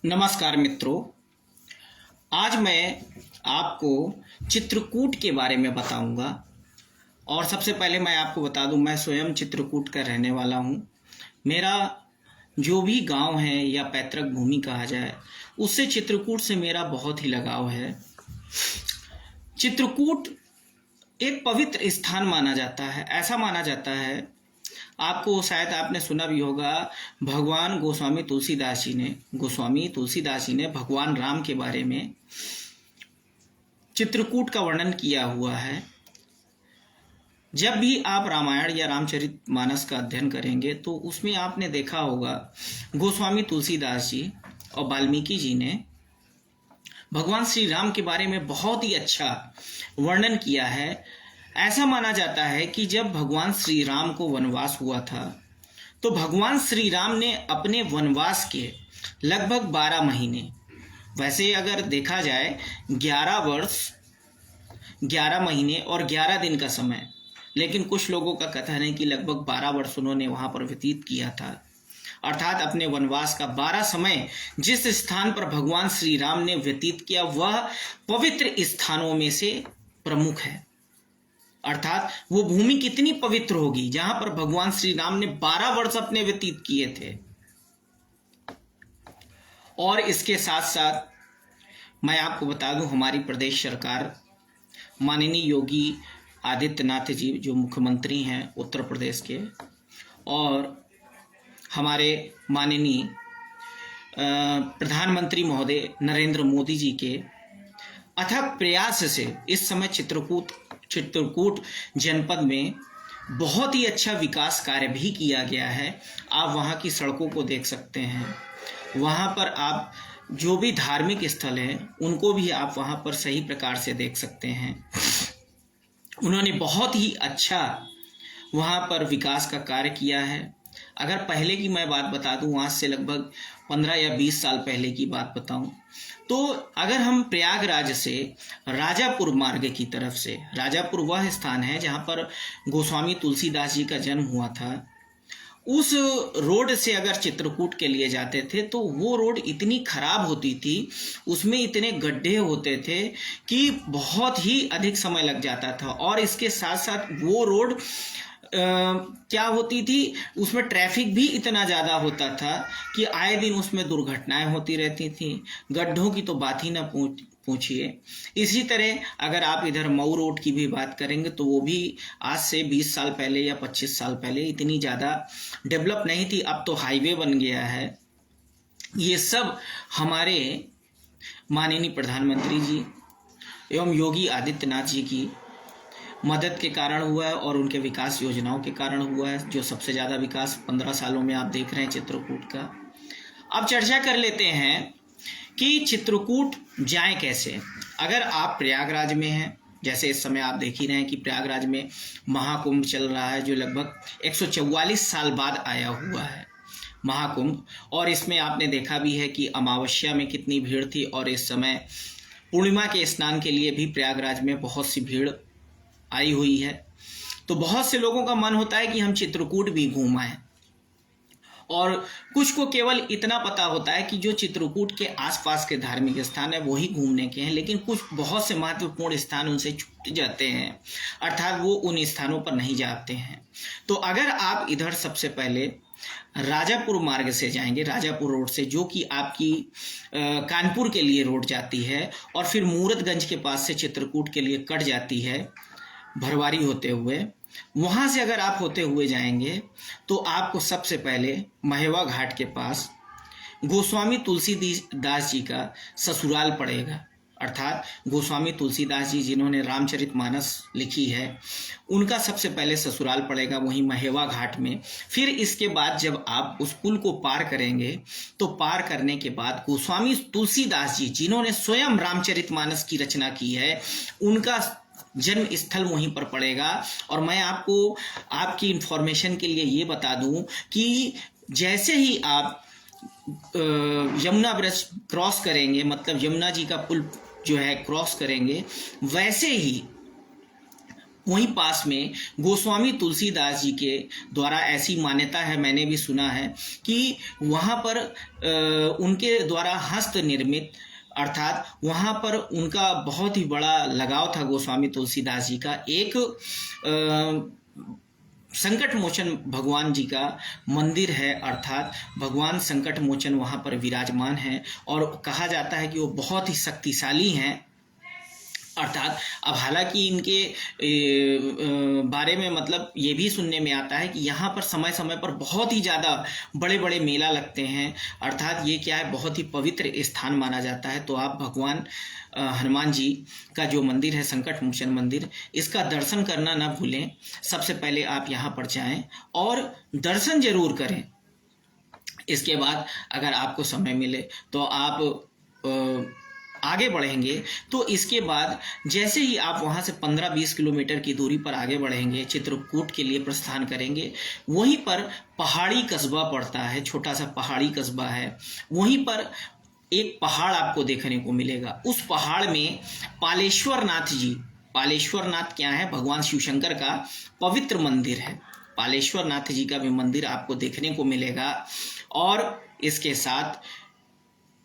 नमस्कार मित्रों। आज मैं आपको चित्रकूट के बारे में बताऊंगा। और सबसे पहले मैं आपको बता दूं, मैं स्वयं चित्रकूट का रहने वाला हूं। मेरा जो भी गांव है या पैतृक भूमि कहा जाए, उससे चित्रकूट से मेरा बहुत ही लगाव है। चित्रकूट एक पवित्र स्थान माना जाता है। ऐसा माना जाता है, आपको शायद आपने सुना भी होगा, भगवान गोस्वामी तुलसीदास जी ने भगवान राम के बारे में चित्रकूट का वर्णन किया हुआ है। जब भी आप रामायण या रामचरितमानस का अध्ययन करेंगे तो उसमें आपने देखा होगा गोस्वामी तुलसीदास जी और वाल्मीकि जी ने भगवान श्री राम के बारे में बहुत ही अच्छा वर्णन किया है। ऐसा माना जाता है कि जब भगवान श्री राम को वनवास हुआ था तो भगवान श्री राम ने अपने वनवास के लगभग 12 महीने, वैसे अगर देखा जाए 11 वर्ष 11 महीने और 11 दिन का समय, लेकिन कुछ लोगों का कथन है कि लगभग 12 वर्ष उन्होंने वहां पर व्यतीत किया था। अर्थात अपने वनवास का 12 समय जिस स्थान पर भगवान श्री राम ने व्यतीत किया वह पवित्र स्थानों में से प्रमुख है। अर्थात वो भूमि कितनी पवित्र होगी जहां पर भगवान श्री राम ने 12 वर्ष अपने व्यतीत किए थे। और इसके साथ साथ मैं आपको बता दूं, हमारी प्रदेश सरकार माननीय योगी आदित्यनाथ जी जो मुख्यमंत्री हैं उत्तर प्रदेश के, और हमारे माननीय प्रधानमंत्री महोदय नरेंद्र मोदी जी के अथक प्रयास से इस समय चित्रकूट जनपद में बहुत ही अच्छा विकास कार्य भी किया गया है। आप वहाँ की सड़कों को देख सकते हैं। वहाँ पर आप जो भी धार्मिक स्थल हैं उनको भी आप वहाँ पर सही प्रकार से देख सकते हैं। उन्होंने बहुत ही अच्छा वहाँ पर विकास का कार्य किया है। अगर पहले की मैं बात बता दूं, आज से लगभग 15 या 20 साल पहले की बात बताऊं, तो अगर हम प्रयागराज से राजापुर मार्ग की तरफ से, राजापुर वह स्थान है जहां पर गोस्वामी तुलसीदास जी का जन्म हुआ था, उस रोड से अगर चित्रकूट के लिए जाते थे तो वो रोड इतनी खराब होती थी, उसमें इतने गड्ढे होते थे कि बहुत ही अधिक समय लग जाता था। और इसके साथ साथ वो रोड क्या होती थी, उसमें ट्रैफिक भी इतना ज़्यादा होता था कि आए दिन उसमें दुर्घटनाएं होती रहती थी। गड्ढों की तो बात ही ना पूछिए। इसी तरह अगर आप इधर मऊ रोड की भी बात करेंगे तो वो भी आज से 20 साल पहले या 25 साल पहले इतनी ज़्यादा डेवलप नहीं थी। अब तो हाईवे बन गया है। ये सब हमारे माननीय प्रधानमंत्री जी एवं योगी आदित्यनाथ जी की मदद के कारण हुआ है और उनके विकास योजनाओं के कारण हुआ है, जो सबसे ज़्यादा विकास 15 सालों में आप देख रहे हैं चित्रकूट का। अब चर्चा कर लेते हैं कि चित्रकूट जाएं कैसे। अगर आप प्रयागराज में हैं, जैसे इस समय आप देख ही रहे हैं कि प्रयागराज में महाकुंभ चल रहा है, जो लगभग 144 साल बाद आया हुआ है महाकुंभ। और इसमें आपने देखा भी है कि अमावस्या में कितनी भीड़ थी, और इस समय पूर्णिमा के स्नान के लिए भी प्रयागराज में बहुत सी भीड़ आई हुई है। तो बहुत से लोगों का मन होता है कि हम चित्रकूट भी घूम आएं, और कुछ को केवल इतना पता होता है कि जो चित्रकूट के आसपास के धार्मिक स्थान है वही घूमने के हैं, लेकिन कुछ बहुत से महत्वपूर्ण स्थान उनसे छूट जाते हैं, अर्थात वो उन स्थानों पर नहीं जाते हैं। तो अगर आप इधर सबसे पहले राजापुर मार्ग से जाएंगे, राजापुर रोड से, जो कि आपकी कानपुर के लिए रोड जाती है, और फिर मूरतगंज के पास से चित्रकूट के लिए कट जाती है भरवारी होते हुए, वहां से अगर आप होते हुए जाएंगे तो आपको सबसे पहले महेवा घाट के पास गोस्वामी तुलसीदास जी का ससुराल पड़ेगा। अर्थात गोस्वामी तुलसीदास जी जिन्होंने रामचरितमानस लिखी है, उनका सबसे पहले ससुराल पड़ेगा वहीं महेवा घाट में। फिर इसके बाद जब आप उस पुल को पार करेंगे तो पार करने के बाद गोस्वामी तुलसीदास जी जिन्होंने स्वयं रामचरितमानस की रचना की है, उनका जन्म स्थल वहीं पर पड़ेगा। और मैं आपको आपकी इंफॉर्मेशन के लिए ये बता दूं कि जैसे ही आप यमुना ब्रिज क्रॉस करेंगे, मतलब यमुना जी का पुल जो है क्रॉस करेंगे, वैसे ही वहीं पास में गोस्वामी तुलसीदास जी के द्वारा ऐसी मान्यता है, मैंने भी सुना है कि वहाँ पर उनके द्वारा हस्त निर्मित, अर्थात वहाँ पर उनका बहुत ही बड़ा लगाव था गोस्वामी तुलसीदास जी का, एक संकट मोचन भगवान जी का मंदिर है, अर्थात भगवान संकट मोचन वहाँ पर विराजमान है और कहा जाता है कि वो बहुत ही शक्तिशाली हैं। अर्थात अब हालांकि इनके बारे में मतलब ये भी सुनने में आता है कि यहाँ पर समय समय पर बहुत ही ज़्यादा बड़े बड़े मेला लगते हैं, अर्थात ये क्या है, बहुत ही पवित्र स्थान माना जाता है। तो आप भगवान हनुमान जी का जो मंदिर है संकट मोचन मंदिर, इसका दर्शन करना ना भूलें। सबसे पहले आप यहाँ पर जाएं और दर्शन जरूर करें। इसके बाद अगर आपको समय मिले तो आप आगे बढ़ेंगे तो इसके बाद जैसे ही आप वहाँ से 15-20 किलोमीटर की दूरी पर आगे बढ़ेंगे, चित्रकूट के लिए प्रस्थान करेंगे, वहीं पर पहाड़ी कस्बा पड़ता है, छोटा सा पहाड़ी कस्बा है। वहीं पर एक पहाड़ आपको देखने को मिलेगा। उस पहाड़ में पालेश्वर नाथ जी, पालेश्वर नाथ क्या है, भगवान शिव शंकर का पवित्र मंदिर है। पालेश्वर नाथ जी का भी मंदिर आपको देखने को मिलेगा। और इसके साथ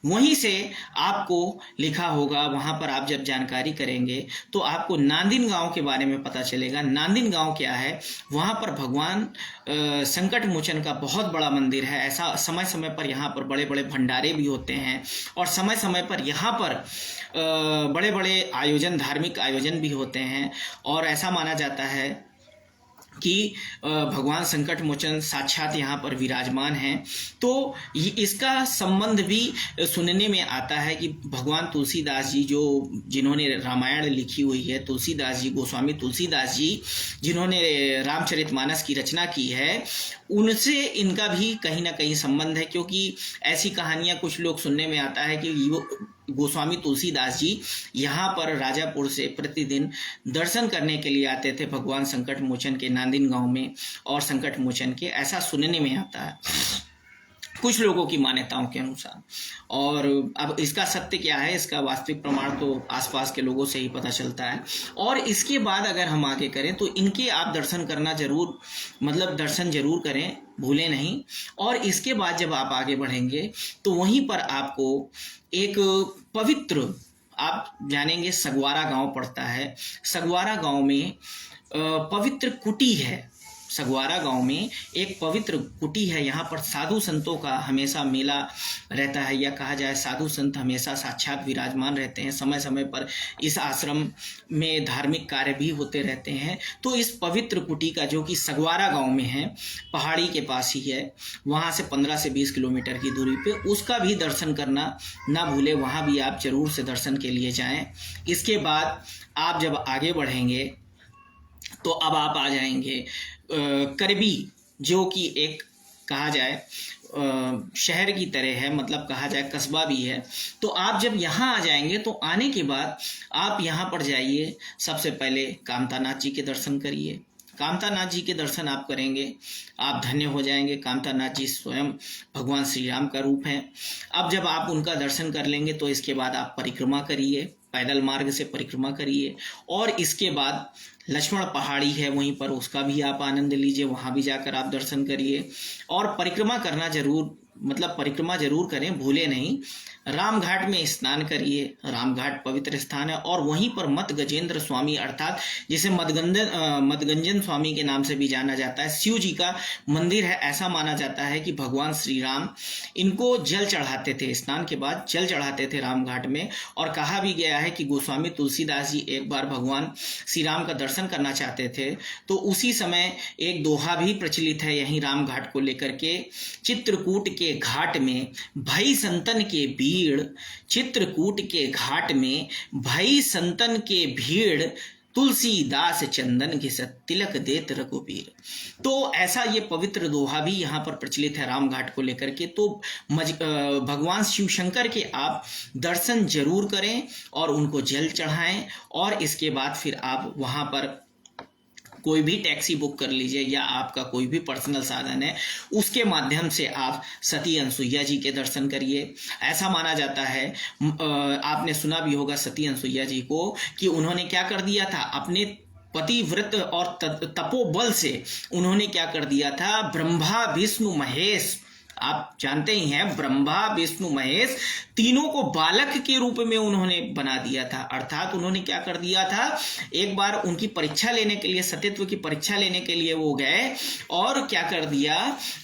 वहीं से आपको लिखा होगा, वहां पर आप जब जानकारी करेंगे तो आपको नांदिन गांव के बारे में पता चलेगा। नांदिन गांव क्या है, वहां पर भगवान संकट मोचन का बहुत बड़ा मंदिर है। ऐसा समय समय पर यहाँ पर बड़े बड़े भंडारे भी होते हैं और समय समय पर यहाँ पर बड़े बड़े आयोजन, धार्मिक आयोजन भी होते हैं। और ऐसा माना जाता है कि भगवान संकट मोचन साक्षात यहाँ पर विराजमान हैं। तो इसका संबंध भी सुनने में आता है कि भगवान तुलसीदास जी, जो जिन्होंने रामायण लिखी हुई है, तुलसीदास जी, गोस्वामी तुलसीदास जी जिन्होंने रामचरितमानस की रचना की है, उनसे इनका भी कहीं ना कहीं संबंध है। क्योंकि ऐसी कहानियां कुछ लोग सुनने में आता है कि गोस्वामी तुलसीदास जी यहाँ पर राजापुर से प्रतिदिन दर्शन करने के लिए आते थे भगवान संकट मोचन के नांदिन गांव में और संकट मोचन के, ऐसा सुनने में आता है कुछ लोगों की मान्यताओं के अनुसार। और अब इसका सत्य क्या है, इसका वास्तविक प्रमाण तो आसपास के लोगों से ही पता चलता है। और इसके बाद अगर हम आगे करें तो इनके आप दर्शन करना जरूर, मतलब दर्शन जरूर करें, भूलें नहीं। और इसके बाद जब आप आगे बढ़ेंगे तो वहीं पर आपको एक पवित्र, आप जानेंगे, सगवारा गांव पड़ता है। सगवारा गांव में पवित्र कुटी है। सगवारा गांव में एक पवित्र कुटी है। यहाँ पर साधु संतों का हमेशा मेला रहता है, या कहा जाए साधु संत हमेशा साक्षात विराजमान रहते हैं। समय समय पर इस आश्रम में धार्मिक कार्य भी होते रहते हैं। तो इस पवित्र कुटी का, जो कि सगवारा गांव में है, पहाड़ी के पास ही है, वहाँ से 15 से 20 किलोमीटर की दूरी पे, उसका भी दर्शन करना ना भूले। वहाँ भी आप जरूर से दर्शन के लिए जाएं। इसके बाद आप जब आगे बढ़ेंगे तो अब आप आ जाएंगे करबी, जो कि एक कहा जाए शहर की तरह है, मतलब कहा जाए कस्बा भी है। तो आप जब यहाँ आ जाएंगे तो आने के बाद आप यहाँ पर जाइए, सबसे पहले कामतानाथ जी के दर्शन करिए। कामतानाथ जी के दर्शन आप करेंगे, आप धन्य हो जाएंगे। कामतानाथ जी स्वयं भगवान श्री राम का रूप है। अब जब आप उनका दर्शन कर लेंगे तो इसके बाद आप परिक्रमा करिए, पैदल मार्ग से परिक्रमा करिए। और इसके बाद लक्ष्मण पहाड़ी है, वहीं पर उसका भी आप आनंद लीजिए, वहाँ भी जाकर आप दर्शन करिए। और परिक्रमा करना जरूर, मतलब परिक्रमा जरूर करें, भूले नहीं। रामघाट में स्नान करिए, रामघाट पवित्र स्थान है। और वहीं पर मत गजेंद्र स्वामी, अर्थात जिसे मदगंजन स्वामी के नाम से भी जाना जाता है, शिव जी का मंदिर है। ऐसा माना जाता है कि भगवान श्री राम इनको जल चढ़ाते थे, स्नान के बाद जल चढ़ाते थे रामघाट में। और कहा भी गया है कि गोस्वामी तुलसीदास जी एक बार भगवान श्री राम का दर्शन करना चाहते थे, तो उसी समय एक दोहा भी प्रचलित है यहीं रामघाट को लेकर के, चित्रकूट के घाट में भाई संतन के भीड़, चित्रकूट के घाट में भाई संतन के भीड़, तुलसीदास चंदन घिसत तिलक देत रघुबीर। तो ऐसा ये पवित्र दोहा भी यहाँ पर प्रचलित है रामघाट को लेकर के। तो भगवान शिव शंकर के आप दर्शन जरूर करें और उनको जल चढ़ाएं। और इसके बाद फिर आप वहाँ पर कोई भी टैक्सी बुक कर लीजिए, या आपका कोई भी पर्सनल साधन है, उसके माध्यम से आप सती अनसुईया जी के दर्शन करिए। ऐसा माना जाता है, आपने सुना भी होगा सती अनसुईया जी को, कि उन्होंने क्या कर दिया था, अपने पतिव्रत और तपोबल से उन्होंने क्या कर दिया था, ब्रह्मा विष्णु महेश, आप जानते ही हैं ब्रह्मा विष्णु महेश तीनों को बालक के रूप में उन्होंने बना दिया था। अर्थात उन्होंने क्या कर दिया था, एक बार उनकी परीक्षा लेने के लिए, सतीत्व की परीक्षा लेने के लिए वो गए और क्या कर दिया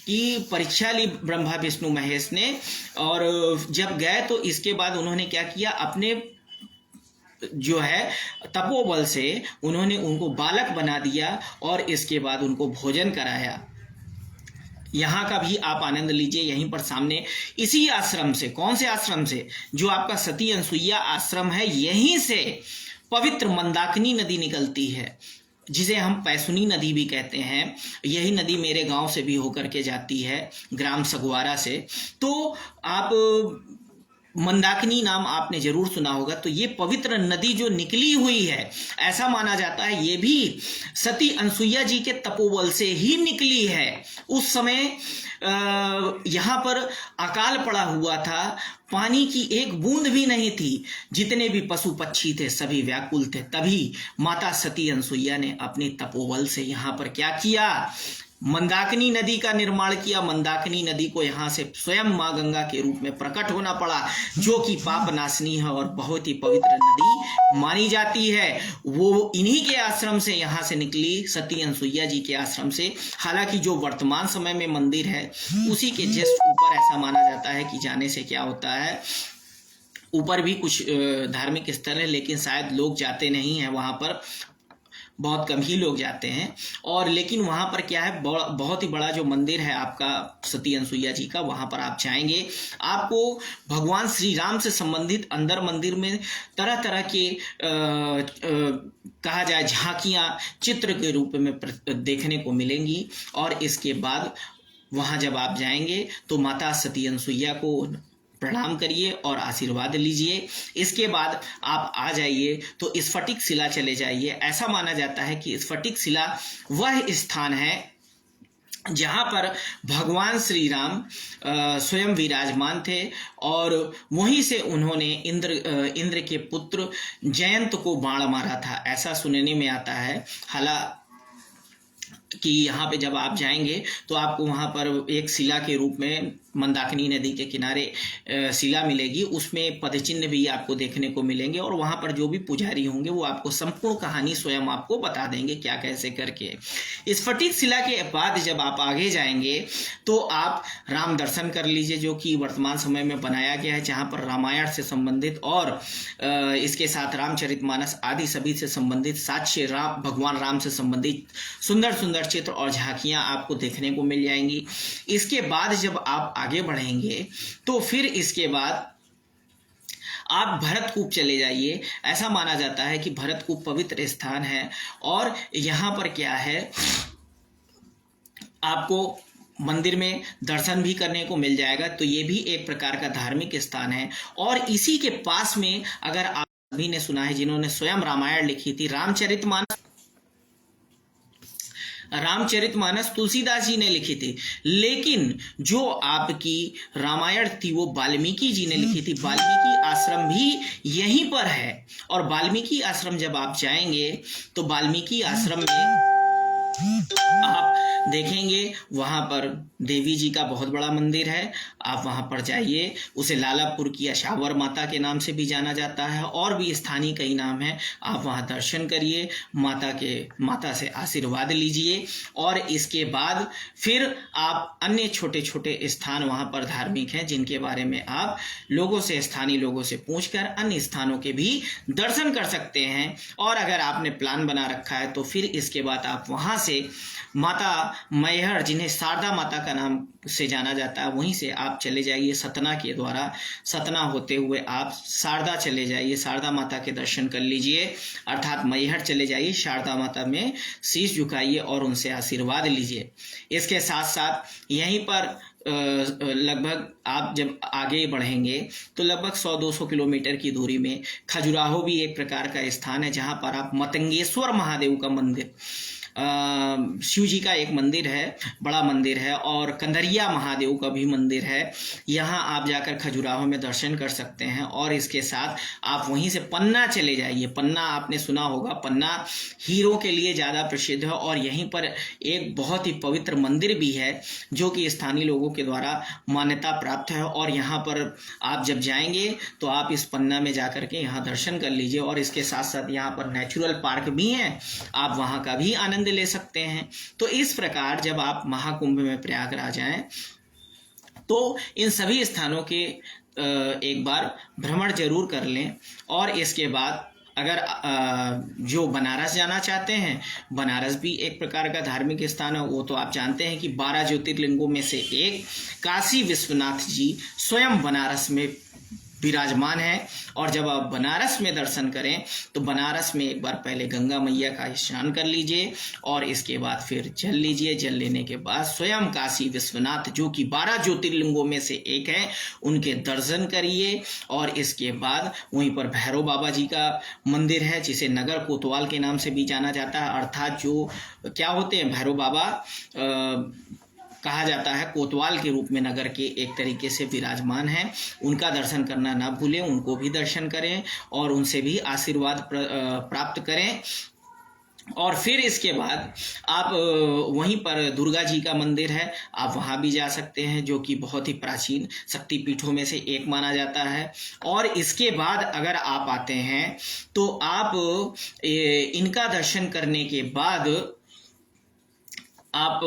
कि परीक्षा ली ब्रह्मा विष्णु महेश ने, और जब गए तो इसके बाद उन्होंने क्या किया, अपने जो है तपोबल से उन्होंने उनको बालक बना दिया और इसके बाद उनको भोजन कराया। यहाँ का भी आप आनंद लीजिए, यहीं पर सामने इसी आश्रम से, कौन से आश्रम से, जो आपका सती अनसुईया आश्रम है, यहीं से पवित्र मंदाकिनी नदी निकलती है, जिसे हम पैसुनी नदी भी कहते हैं। यही नदी मेरे गांव से भी होकर के जाती है, ग्राम सगवारा से। तो आप मंदाकिनी नाम आपने जरूर सुना होगा। तो ये पवित्र नदी जो निकली हुई है, ऐसा माना जाता है ये भी सती अनसुईया जी के तपोबल से ही निकली है। उस समय यहाँ पर अकाल पड़ा हुआ था, पानी की एक बूंद भी नहीं थी, जितने भी पशु पक्षी थे सभी व्याकुल थे। तभी माता सती अनसुईया ने अपनी तपोबल से यहाँ पर क्या किया, मंदाकिनी नदी का निर्माण किया। मंदाकिनी नदी को यहाँ से स्वयं माँ गंगा के रूप में प्रकट होना पड़ा, जो कि पाप नाशनी है और बहुत ही पवित्र नदी मानी जाती है। वो इन्हीं के आश्रम से यहाँ से निकली, सती अनसुईया जी के आश्रम से। हालांकि जो वर्तमान समय में मंदिर है उसी के जस्ट ऊपर ऐसा माना जाता है कि जाने से क्या होता है, ऊपर भी कुछ धार्मिक स्थल है, लेकिन शायद लोग जाते नहीं हैं वहाँ पर, बहुत कम ही लोग जाते हैं। और लेकिन वहाँ पर क्या है, बहुत ही बड़ा जो मंदिर है आपका सती अनसुईया जी का, वहाँ पर आप जाएंगे, आपको भगवान श्री राम से संबंधित अंदर मंदिर में तरह तरह के कहा जाए झांकियाँ चित्र के रूप में देखने को मिलेंगी। और इसके बाद वहाँ जब आप जाएंगे तो माता सती अनसुईया को प्रणाम करिए और आशीर्वाद लीजिए। इसके बाद आप आ जाइए तो स्फटिक शिला चले जाइए। ऐसा माना जाता है कि स्फटिक शिला वह स्थान है जहाँ पर भगवान श्री राम स्वयं विराजमान थे और वहीं से उन्होंने इंद्र के पुत्र जयंत को बाण मारा था, ऐसा सुनने में आता है। हालांकि कि यहाँ पे जब आप जाएंगे तो आपको वहाँ पर एक शिला के रूप में मंदाकिनी नदी के किनारे शिला मिलेगी, उसमें पदचिन्ह भी आपको देखने को मिलेंगे और वहाँ पर जो भी पुजारी होंगे वो आपको संपूर्ण कहानी स्वयं आपको बता देंगे क्या कैसे करके। इस स्फटिक शिला के बाद जब आप आगे जाएंगे तो आप राम दर्शन कर लीजिए, जो कि वर्तमान समय में बनाया गया है, जहाँ पर रामायण से संबंधित और इसके साथ रामचरितमानस आदि सभी से संबंधित साक्ष्य भगवान राम से संबंधित सुंदर सुंदर चित्र और झांकियां आपको देखने को मिल जाएंगी। इसके बाद जब आप आगे बढ़ेंगे तो फिर इसके बाद आप भरतकूप चले जाइए। ऐसा माना जाता है कि भरतकूप पवित्र स्थान है और यहाँ पर क्या है, आपको मंदिर में दर्शन भी करने को मिल जाएगा। तो ये भी एक प्रकार का धार्मिक स्थान है। और इसी के पास में, अगर आप सभी ने सुना है जिन्होंने स्वयं रामायण लिखी थी, रामचरितमानस तुलसीदास जी ने लिखी थी, लेकिन जो आपकी रामायण थी वो वाल्मीकि जी ने लिखी थी। वाल्मीकि आश्रम भी यहीं पर है। और वाल्मीकि आश्रम जब आप जाएंगे तो वाल्मीकि आश्रम में आप देखेंगे वहां पर देवी जी का बहुत बड़ा मंदिर है। आप वहां पर जाइए, उसे लालापुर की अशावर माता के नाम से भी जाना जाता है और भी स्थानीय कई नाम है। आप वहां दर्शन करिए, माता से आशीर्वाद लीजिए और इसके बाद फिर आप अन्य छोटे छोटे स्थान वहां पर धार्मिक हैं जिनके बारे में आप स्थानीय लोगों से पूछकर अन्य स्थानों के भी दर्शन कर सकते हैं। और अगर आपने प्लान बना रखा है तो फिर इसके बाद आप वहां से माता मैहर, जिन्हें शारदा माता का नाम से जाना जाता है, वहीं से आप चले जाइए सतना के द्वारा। सतना होते हुए आप शारदा चले जाइए, शारदा माता के दर्शन कर लीजिए, अर्थात मैहर चले जाइए, शारदा माता में शीश झुकाइए और उनसे आशीर्वाद लीजिए। इसके साथ साथ यहीं पर लगभग आप जब आगे बढ़ेंगे तो लगभग 100-200 किलोमीटर की दूरी में खजुराहो भी एक प्रकार का स्थान है जहां पर आप मतंगेश्वर महादेव का मंदिर शिव जी का एक मंदिर है, बड़ा मंदिर है, और कंदरिया महादेव का भी मंदिर है। यहाँ आप जाकर खजुराहो में दर्शन कर सकते हैं। और इसके साथ आप वहीं से पन्ना चले जाइए। पन्ना आपने सुना होगा, पन्ना हीरो के लिए ज़्यादा प्रसिद्ध है, और यहीं पर एक बहुत ही पवित्र मंदिर भी है जो कि स्थानीय लोगों के द्वारा मान्यता प्राप्त है। और यहाँ पर आप जब जाएंगे तो आप इस पन्ना में जाकर के यहाँ दर्शन कर लीजिए। और इसके साथ साथ यहाँ पर नेचुरल पार्क भी है, आप वहाँ का भी आनंद ले सकते हैं। तो इस प्रकार जब आप महाकुंभ में प्रयागराज आएं तो इन सभी स्थानों के एक बार भ्रमण जरूर कर लें। और इसके बाद अगर जो बनारस जाना चाहते हैं, बनारस भी एक प्रकार का धार्मिक स्थान है। वो तो आप जानते हैं कि 12 ज्योतिर्लिंगों में से एक काशी विश्वनाथ जी स्वयं बनारस में विराजमान है। और जब आप बनारस में दर्शन करें तो बनारस में एक बार पहले गंगा मैया का स्नान कर लीजिए, और इसके बाद फिर जल लीजिए। जल लेने के बाद स्वयं काशी विश्वनाथ जो कि 12 ज्योतिर्लिंगों में से एक है, उनके दर्शन करिए। और इसके बाद वहीं पर भैरव बाबा जी का मंदिर है, जिसे नगर कोतवाल के नाम से भी जाना जाता है। अर्थात जो क्या होते हैं, भैरव बाबा कहा जाता है, कोतवाल के रूप में नगर के एक तरीके से विराजमान हैं। उनका दर्शन करना ना भूलें, उनको भी दर्शन करें और उनसे भी आशीर्वाद प्राप्त करें। और फिर इसके बाद आप वहीं पर दुर्गा जी का मंदिर है, आप वहाँ भी जा सकते हैं, जो कि बहुत ही प्राचीन शक्तिपीठों में से एक माना जाता है। और इसके बाद अगर आप आते हैं तो आप इनका दर्शन करने के बाद आप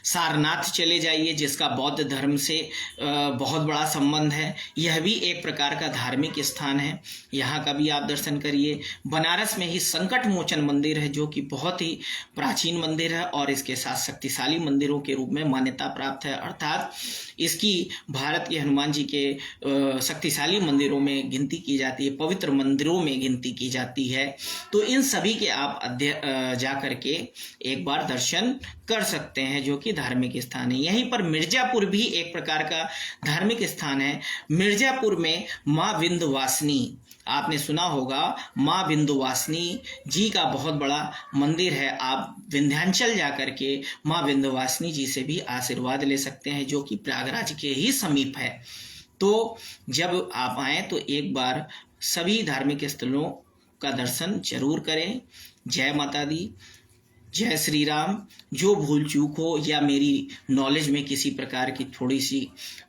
सारनाथ चले जाइए, जिसका बौद्ध धर्म से बहुत बड़ा संबंध है। यह भी एक प्रकार का धार्मिक स्थान है, यहाँ का भी आप दर्शन करिए। बनारस में ही संकट मोचन मंदिर है, जो कि बहुत ही प्राचीन मंदिर है और इसके साथ शक्तिशाली मंदिरों के रूप में मान्यता प्राप्त है। अर्थात इसकी भारत के हनुमान जी के शक्तिशाली मंदिरों में गिनती की जाती है, पवित्र मंदिरों में गिनती की जाती है। तो इन सभी के आप जा करके एक बार दर्शन कर सकते हैं, जो कि धार्मिक स्थान है। यहीं पर मिर्जापुर भी एक प्रकार का धार्मिक स्थान है। मिर्जापुर में माँ विंध्यवासिनी, आपने सुना होगा, माँ विंध्यवासिनी जी का बहुत बड़ा मंदिर है। आप विंध्याचल जाकर के माँ विंध्यवासिनी जी से भी आशीर्वाद ले सकते हैं, जो कि प्रयागराज के ही समीप है। तो जब आप आए तो एक बार सभी धार्मिक स्थलों का दर्शन जरूर करें। जय माता दी, जय श्री राम। जो भूल चूक हो या मेरी नॉलेज में किसी प्रकार की थोड़ी सी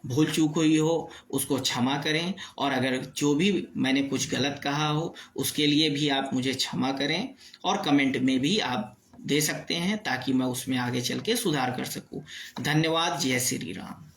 भूल चूक हुई हो, उसको क्षमा करें। और अगर जो भी मैंने कुछ गलत कहा हो उसके लिए भी आप मुझे क्षमा करें, और कमेंट में भी आप दे सकते हैं, ताकि मैं उसमें आगे चल के सुधार कर सकूं। धन्यवाद। जय श्री राम।